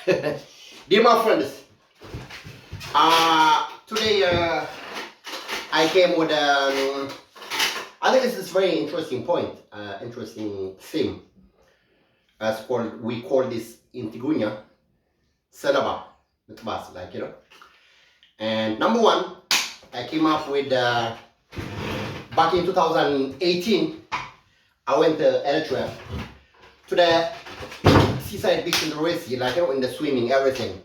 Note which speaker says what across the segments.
Speaker 1: Dear my friends, today I came with I think this is very interesting point, interesting theme. We call this in Tigunya Sadaba, And number one, I came up with back in 2018. I went to Eritrea to the seaside beach in the Red Sea, in the swimming, everything.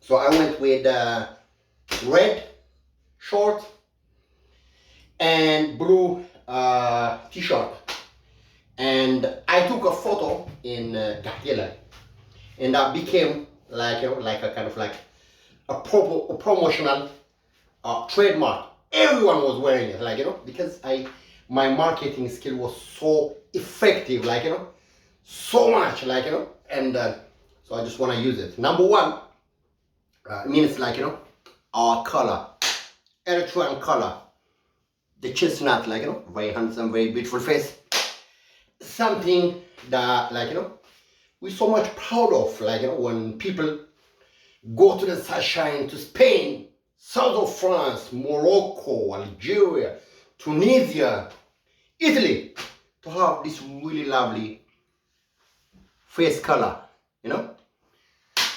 Speaker 1: So I went with red short and blue t-shirt, and I took a photo in Gatiela, and that became like a kind of like a promotional trademark. Everyone was wearing it, because my marketing skill was so effective, so much, and so I just want to use it. Number one, means our color, Eritrean color, the chestnut, very handsome, very beautiful face. Something that we're so much proud of, when people go to the sunshine, to Spain, south of France, Morocco, Algeria, Tunisia, Italy, to have this really lovely face color,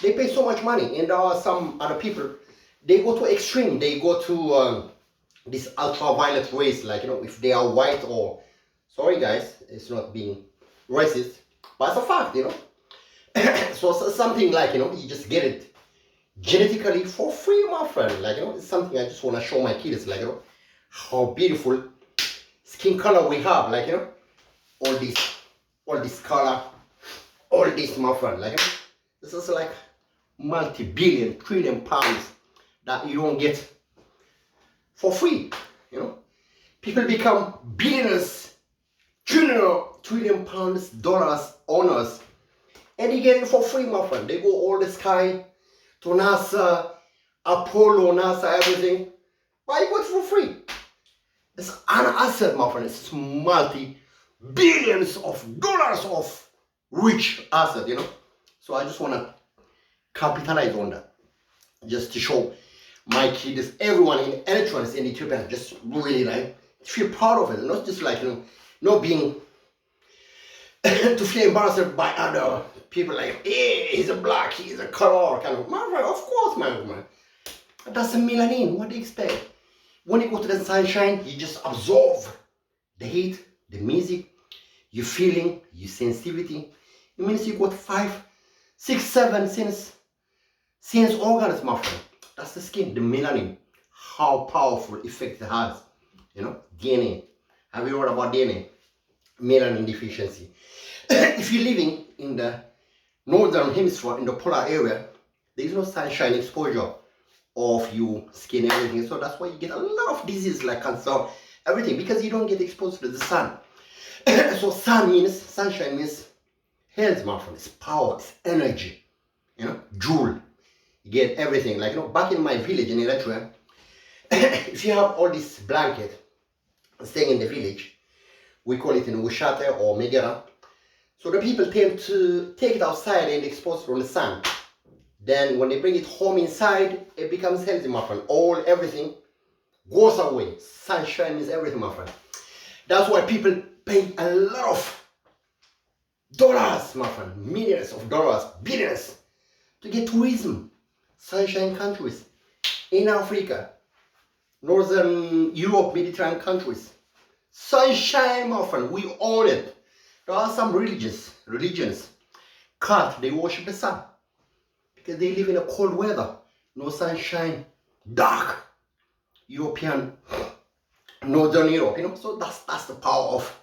Speaker 1: They pay so much money, and there are some other people, they go to extreme, they go to this ultraviolet rays, if they are white or, sorry guys, it's not being racist, but it's a fact, so something you just get it genetically for free, my friend, it's something I just want to show my kids, how beautiful skin color we have, all this color, all this, my friend, this is like multi-billion, trillion pounds that you don't get for free, People become billionaires, trillion pounds, dollars, owners, and they get it for free, my friend. They go all the sky to NASA, Apollo, NASA, everything. Why you got it for free? It's an asset, my friend. It's multi-billions of dollars of rich asset, So I just want to capitalize on that, just to show my kids, everyone in Eritrea and Ethiopia, just really feel proud of it, not just not being to feel embarrassed by other people, hey, he's a black, he's a color, kind of. My friend, of course, man. That's a melanin. What do you expect? When you go to the sunshine, you just absorb the heat, the music, your feeling, your sensitivity. It means you got 5, 6, 7 sense organs, my friend. That's the skin, the melanin. How powerful effect it has. DNA. Have you heard about DNA? Melanin deficiency. If you're living in the northern hemisphere, in the polar area, there is no sunshine exposure of your skin, everything. So that's why you get a lot of diseases like cancer, everything, because you don't get exposed to the sun. So sunshine means health, my friend. It's power, it's energy, joule. You get everything. Back in my village in Eritrea, if you have all this blanket staying in the village, we call it in Ushate or Megara. So the people tend to take it outside and expose it from the sun. Then when they bring it home inside, it becomes healthy, my friend. Everything goes away. Sunshine is everything, my friend. That's why people pay a lot of dollars, my friend. Millions of dollars, billions, to get tourism. Sunshine countries in Africa, Northern Europe, Mediterranean countries. Sunshine, my friend, we own it. There are some religions, cult, they worship the sun because they live in a cold weather, no sunshine, dark, European, Northern Europe, so that's the power of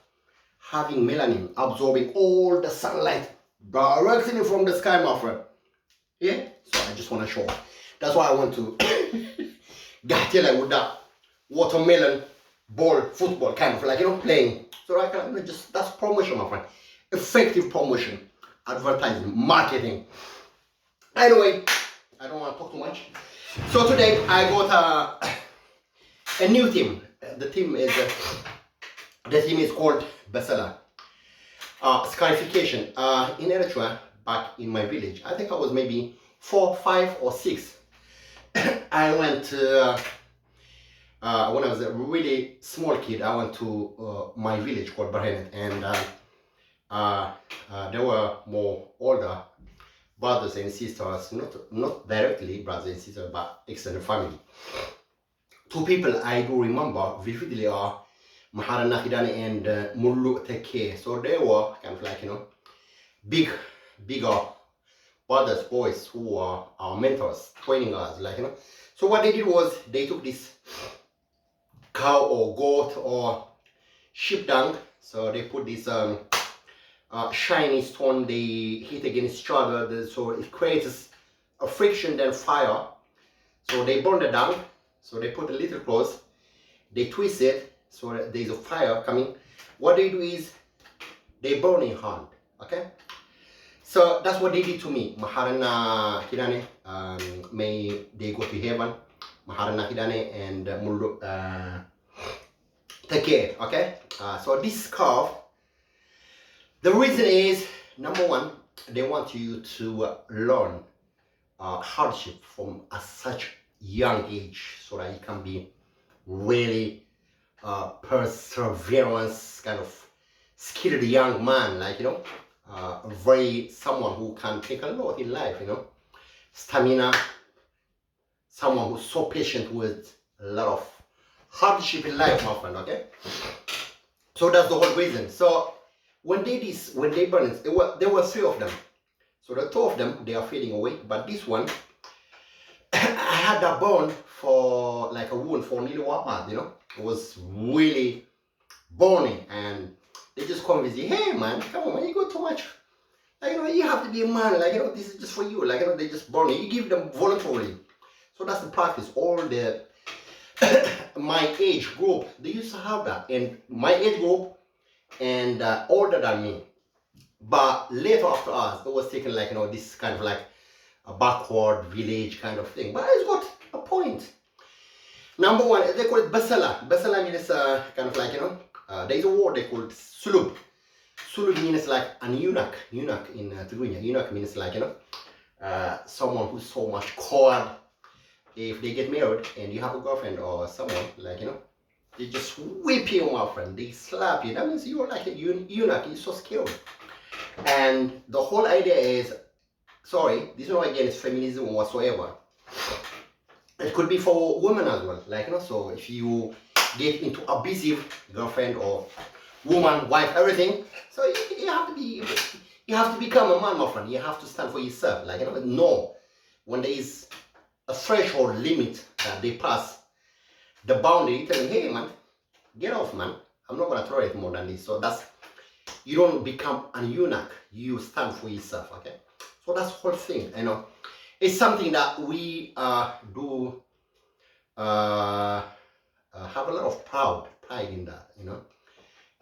Speaker 1: having melanin, absorbing all the sunlight directly from the sky, my friend. Yeah, so I just want to show. That's why I want to get with that watermelon ball football kind of playing. So I can that's promotion, my friend. Effective promotion, advertising, marketing. Anyway, I don't want to talk too much. So today I got a new theme. The theme is called Basala. Scarification. In Eritrea, back in my village. I think I was maybe 4, 5, or 6. I went to, when I was a really small kid, I went to my village called Barhenet, and there were more older brothers and sisters, not directly brothers and sisters, but extended family. 2 people I do remember vividly are Mahara Nakidani and Mullu Teke. So they were kind of like, bigger brothers, boys who were our mentors, training us, So what they did was they took this cow or goat or sheep dung. So they put this shiny stone, they hit against each other, so it creates a friction, then fire. So they burn the dung. So they put a little close, they twist it, so there's a fire coming. What they do is they burn in hand, okay? So that's what they did to me. Maharana Kidane, may they go to heaven. Maharana Kidane and Mulu take care, okay? So this curve, the reason is, number one, they want you to learn hardship from such young age, so that you can be really perseverance kind of skilled young man, very someone who can take a lot in life, stamina, someone who's so patient with a lot of hardship in life, my friend, okay? So that's the whole reason. So when they burn it, there were 3 of them. So the 2 of them, they are fading away, but this one, I had that burn for like a wound for nearly 1 month, It was really burning, and they just come with you, hey man, come on man, you got too much. You have to be a man, this is just for you, they just burn you. You give them voluntarily. So that's the practice. All the my age group, they used to have that, and my age group and older than me. But later after us, it was taken this kind of a backward village kind of thing. But it's got a point. Number one, they call it basala. Basala means kind of there's a word they call sulub. Sulub means like an eunuch. Eunuch in Tigrinya. Eunuch means someone who's so much cold. If they get married and you have a girlfriend or someone, they just whip you, my friend. They slap you. That means you're like a eunuch. You're so skilled. And the whole idea is, sorry, this is not against feminism whatsoever. It could be for women as well. So if you get into abusive girlfriend or woman, wife, everything, so you have to become a man, my friend. You have to stand for yourself. No, when there is a threshold limit that they pass, the boundary, you tell them, hey man, get off man. I'm not gonna tolerate more than this. So that's, you don't become an eunuch, you stand for yourself, okay? So that's the whole thing, It's something that we do have a lot of pride in that,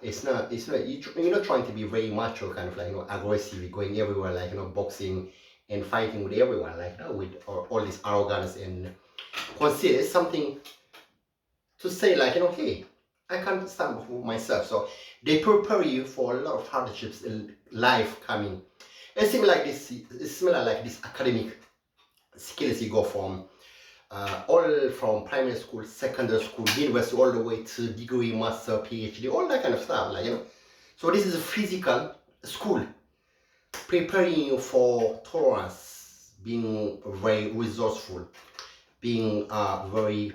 Speaker 1: It's not you're not trying to be very macho, kind of aggressive, going everywhere, boxing and fighting with everyone like that, with all this arrogance and conceit. It's something to say hey, I can't stand for myself. So they prepare you for a lot of hardships in life coming. It's similar like this academic skills you go from all from primary school, secondary school, university, all the way to degree, master, PhD, all that kind of stuff, So this is a physical school preparing you for tolerance, being very resourceful, being very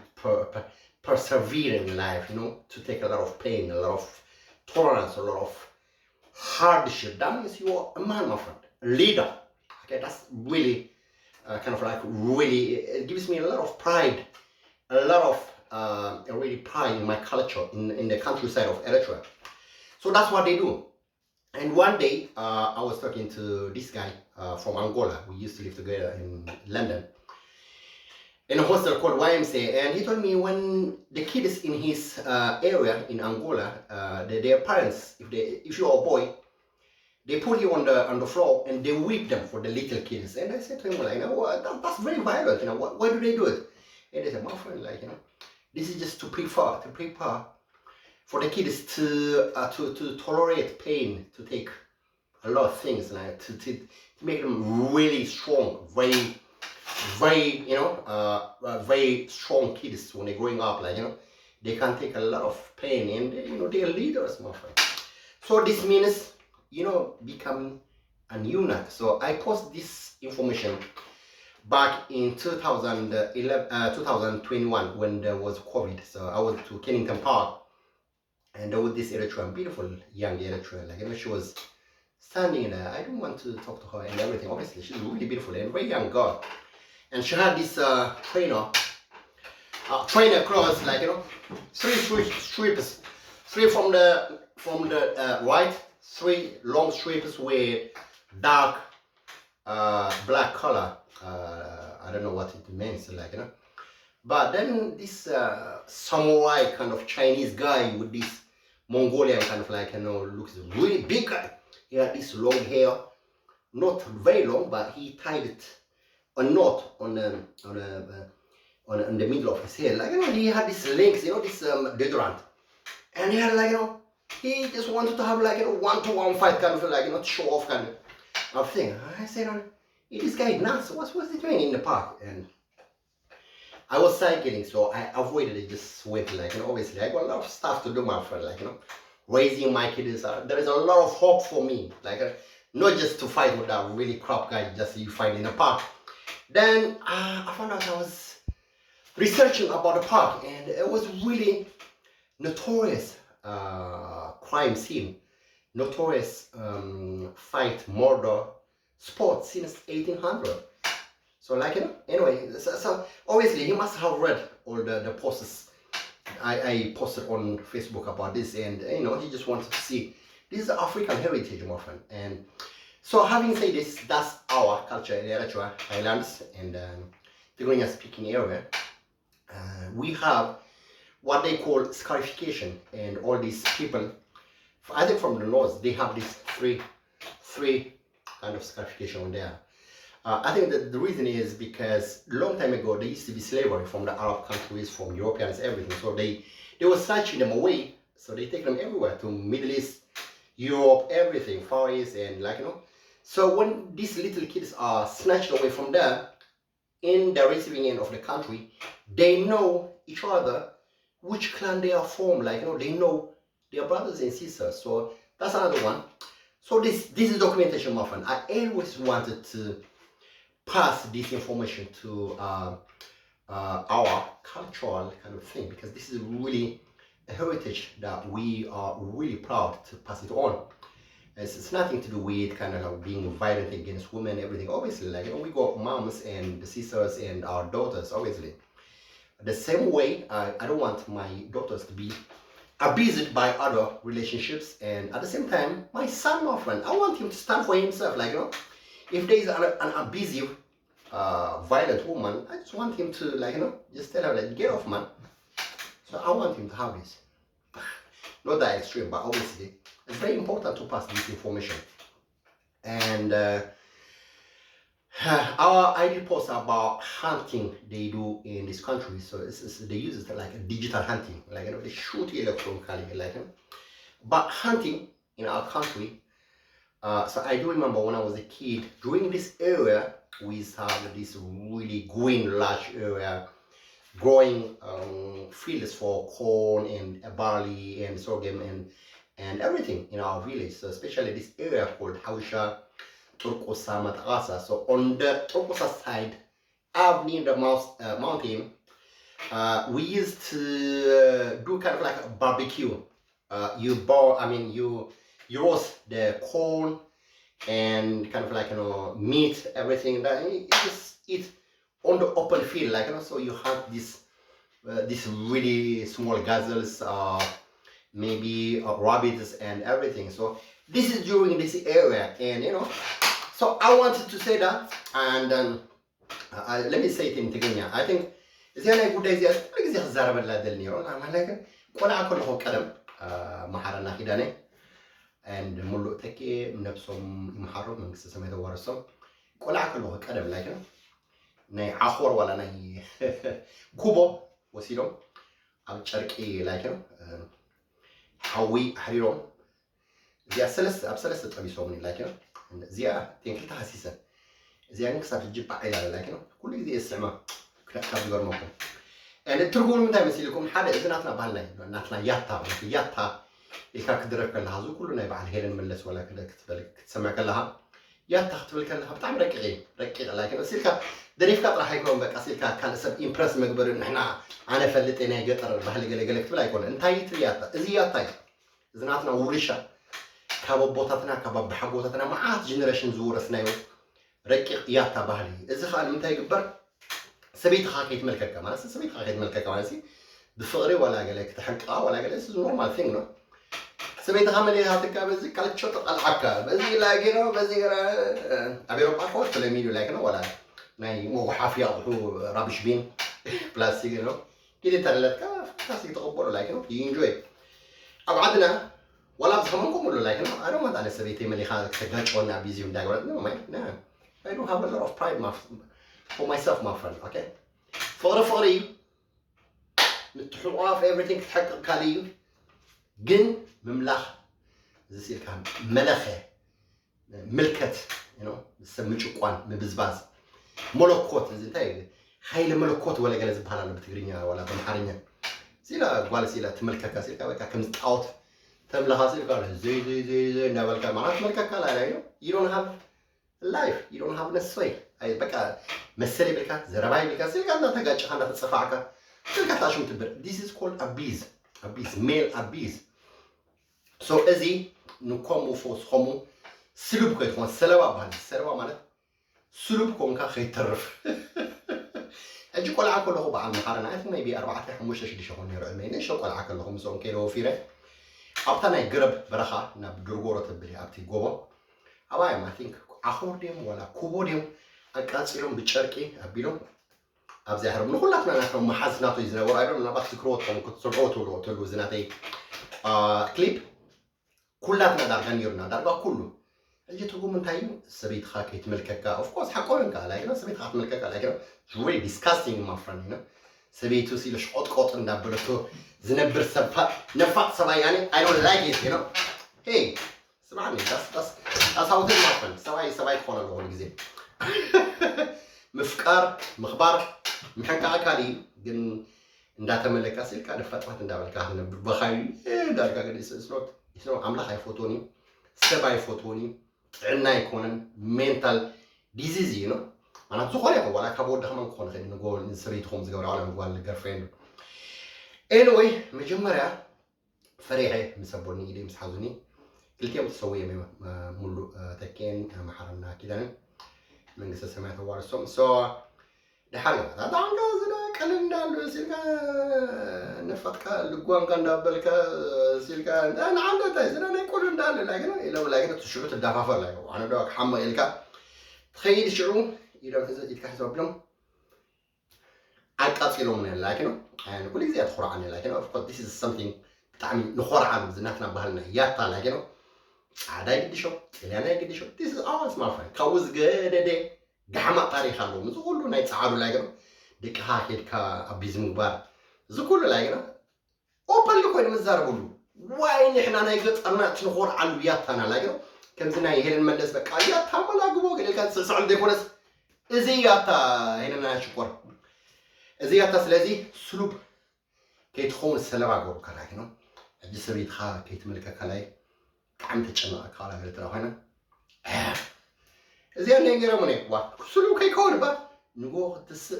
Speaker 1: persevering in life, to take a lot of pain, a lot of tolerance, a lot of hardship. That means you are a man, my friend, a leader. Okay, that's really really, it gives me a lot of pride, a lot of really pride in my culture, in the countryside of Eritrea. So that's what they do. And one day, I was talking to this guy from Angola. We used to live together in London, in a hostel called YMCA, and he told me when the kids in his area in Angola, their parents, if you're a boy, they put you on the floor and they whip them for the little kids. And I said to him, that's very violent. Why do they do it? And they said, my friend, this is just to prepare for the kids to tolerate pain, to take a lot of things, to make them really strong, very, very strong kids when they're growing up, like, they can take a lot of pain, and, they're leaders, my friend. So this means, become a eunuch. So I post this information back in 2021 when there was COVID. So I was to Kennington Park, and there was this Eritrean, beautiful young Eritrean, like, she was standing there. I don't want to talk to her and everything. Obviously, she's really beautiful and very young girl. And she had this trainer clothes, like, three strips, three from the right, three long strips with dark black color. I don't know what it means, like, But then this samurai kind of Chinese guy with this Mongolian kind of, like, looks really big guy. He had this long hair, not very long, but he tied it a knot on the middle of his hair. Like, he had these links, this deodorant. And he had, like, he just wanted to have, like, one-to-one fight kind of, like, show off kind of thing. I said, this guy nuts. What's he doing in the park? And I was cycling, so I avoided it, just went, like, obviously I got a lot of stuff to do, my friend, like, raising my kids. There is a lot of hope for me, like, not just to fight with that really crap guy just you find in the park. Then I found out I was researching about the park, and it was really notorious crime scene, notorious fight, murder, sport since 1800. So, like, anyway, so obviously he must have read all the posts I posted on Facebook about this, and he just wanted to see this is African heritage, my friend. And so, having said this, that's our culture in Eritrea Highlands and Tigrinya speaking area. We have what they call scarification, and all these people, I think from the north, they have these three kind of scarification on there. I think that the reason is because long time ago there used to be slavery from the Arab countries, from Europeans, everything. So they were snatching them away. So they take them everywhere, to Middle East, Europe, everything, Far East, and, like, So when these little kids are snatched away from there, in the receiving end of the country, they know each other, which clan they are from, like, they know their brothers and sisters. So that's another one. So this is documentation, my friend. I always wanted to pass this information to our cultural kind of thing, because this is really a heritage that we are really proud to pass it on. It's nothing to do with kind of like being violent against women, everything. Obviously, like, we got moms and the sisters and our daughters, obviously. The same way, I don't want my daughters to be abused by other relationships, and at the same time, my son, my friend, I want him to stand for himself, like, if there is an abusive, violent woman, I just want him to, like, just tell her, like, get off, man. So I want him to have this. Not that extreme, but obviously, it's very important to pass this information. And I did post about hunting they do in this country. So they use it like a digital hunting, like, they shoot electronically, like, but hunting in our country. So I do remember when I was a kid, during this area, we have this really green, large area, growing fields for corn and barley and sorghum and everything in our village. So especially this area called Hausha, Turkosa, Matagasa. So on the Turkosa side, up near the mountain, we used to do kind of like a barbecue. You roast the corn and kind of like, meat, everything that you just eat on the open field, like, so you have this really small gazelles, maybe rabbits and everything. So this is during this area, and so I wanted to say that, and let me say it in Tigrinya. I think زي good idea. Like زي زارب لا دلني أنا like كنا أكل هو كلام محرنا كداني and ملو تكي نفسهم محرم من قصة سميته ورسم كنا أكل هو كلام like ناي عخور ولا ناي كوبا وسيلهم أو شركي like حوي حريرهم زي أبسلس تبي سومني like زيا تنكل تحسيسا زيا نكسب تجيب بعيلة لكن كل جديد استعمال كذا غير ممكن يعني ترجون من دائما يسيلكم حدا إذا ناتنا بالله ناتنا ياتا إيكاك درك لها زو كلنا يبعل هيلن ملس ولا كذا كتبلك تسمع كلها ياتا كتبلك لها بتعمل ركعي لكن أسيلك دريفك راح يكون بك أسيلك كان سب إمبرس مقبر إن إحنا أنا فلتنا يقطر بحال قال كتبلا يكون أنت ياتا إزياتا إذا ناتنا ورشة كابو بوتاتنا كابو بحبوتاتنا معات جنريشن زور سنايو ركع ياتا بحالي إذا خال من يقبر سبيت خاكيت ملكك كمان سبيت خاكيت ملكك كمان سي بفقري ولا قالك تحققها ولا قالك this is normal thing no سبيت خامل هاتك بزي كانت شطط العكا بزي لاقينه بزي ابي ربع خوت تلميذ لاقينه ولا ناي مو حافي او رابش بين بلاستيك نو كده تلت كاس يتقبلوا لاقينه ينجوي ابعدنا ولا بفهمكم ولا لاقينه انا ما انا سبيتي ملي خالك تجاچونا بيزيوم داي ولا no I don't have a lot of pride for myself my friend okay فقري نتحقق في everything تحقق كاليو جن مملخ زي كان ملخه ملكة you know بسمي قوان مبزباز ملكوت زي تاي خيل ملكوت ولا جالس بحالا بتغرينيا ولا بمحارنيا سيلا قال سيلا تملكك سيلا بقى كم اوت تملها سيلا قال زي نبل كان معناته ملكك لا you don't have life you don't have a sway أي بقى مسلي بك زرباي بك سيلا أنت تجاش خانة تصفعك سيلا تاشم تبر this is called abuse male abuse so أزي نقوم فوس خمو سلوب كي تكون سلوى مالت سلوب كون كخي ترف أجي كل عقل له بعد محارنا أثناء يبي 4-5 شديش هون يرعمين شو كل عقل لهم زون كيلو فيره أبتنا يقرب برخا نبدرجورة تبلي أبتي جوا أبايا ما think أخورديم ولا كوبوديم أكاسيرهم بتشاركي أبيلهم أبزي هرب نقول لك أنا كم محزناتو يزنا ورايدهم نبغى تكروتهم كنت سرعتو تلو زناتي كليب كلاتنا دارجان يرنا دارجا كله أجي تقول من تايم سبيت خاكي تملكك of course حقولن كلا سبيت خاك تملكك لكن really disgusting my friend you know سبيتو سيل شقط قط ندبرتو زنبر سبا نفط سبا يعني I don't like it you know hey سمعني that's how it is my friend سباي خونه لون جزء مفكار مخبار محكا أكالي جن ندات ملكا سيل كده فتوات ندابل كهنا بخاي دارجا كده يسنو عملا خاي فوتوني سباي فوتوني عنا يكونن mental disease you know أنا تزخري أقول ولا كابود ده هم كون خلينا نقول نسريت خمس جورا على نقول girlfriend anyway مجمرة فريحة مسبوني إلي مسحزوني كل يوم تسويه مولو تكين محرنا كده من قصة سمعت وارسوم so ده حاجة ده عنده زنا كلنا لسيلك نفتك لقوان كان دبلك سيلك أنا عنده تزنا نقول ندال لكن لكن تشوفت الدفافة لا وأنا دوك حمى إلك تخيل شعور إذا يتكحسوا بلهم أكثر من لكن يعني كل شيء أدخل عنه لكن of course this is something تعمل نخور عنه زناتنا بهالنا ياتا لكن عدا يقدي شو اللي أنا يقدي شو this is all my friend كوز جدده جحمة تاريخ اللهم زقولوا نيتساعدوا لكن ديك هاكيد كأبيز مقبار زقولوا لكن أوبن لكوين مزاربولو وين إحنا نيجت أنا تنخور عنه ياتنا لكن كم زنا يهين المدرس بكايات هم لا جبوا قال كان سعود ديكونس إزياتا هنا ناشكر إزياتا سلازي سلوب كي تخون السلام عقور كلاكنه الجسريت خا كي تملك كلاي كعم تجمع كلا قلت له هنا إزيان نيجي مني وا سلوب كي كون با نقول تس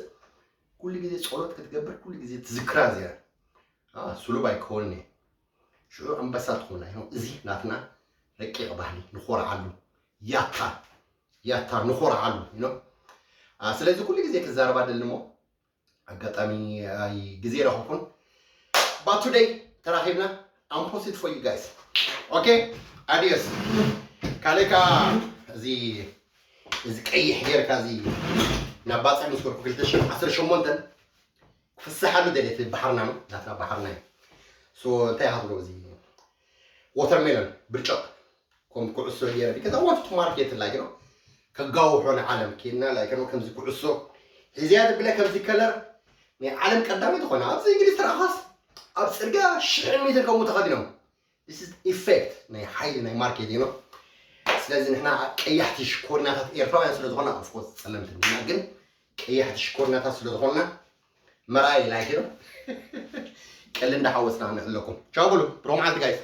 Speaker 1: كل جزء صورت كتجبر كل جزء تذكر زيا سلوب يكونني شو أم بس أدخلنا هنا إزي ناتنا ركي قبحني نخور عنه ياتا نخور عنه you know سلازي كل جزء كزار بعد اللمو أقطعمي أي جزيرة هكون but today تراهيبنا I'm posted for you guys okay adios كاليكا زي كأي حجر كازي نبات عم نذكر كل شيء 10 شمونتن في الساحة دليت بحرنا ناتنا بحرنا so تاي هذا زي watermelon برشق كم كعسو هي because I want to market like you know كجو حون عالم كنا like you know كم زي كعسو زيادة بلا كم زي كلر يعني عالم قدامي تخونا أبز إنجليز تراخص أبز إرجع شحن ميتر كم متقدمهم this is effect يعني حي يعني market you know ስለዚህ ንሕና ቀያሕቲ ሽኮርናታት ኤርትራውያን ስለ ዝኾና ኦፍኮርስ ፀለምቲ ንሕና ግን ቀያሕቲ ሽኮርናታት ስለ ዝኾና መርኣይ ላይክ ቀል እንዳሓወስና ንዕለኩም ቻው ብሉ ብሮም ዓልቲ ጋይስ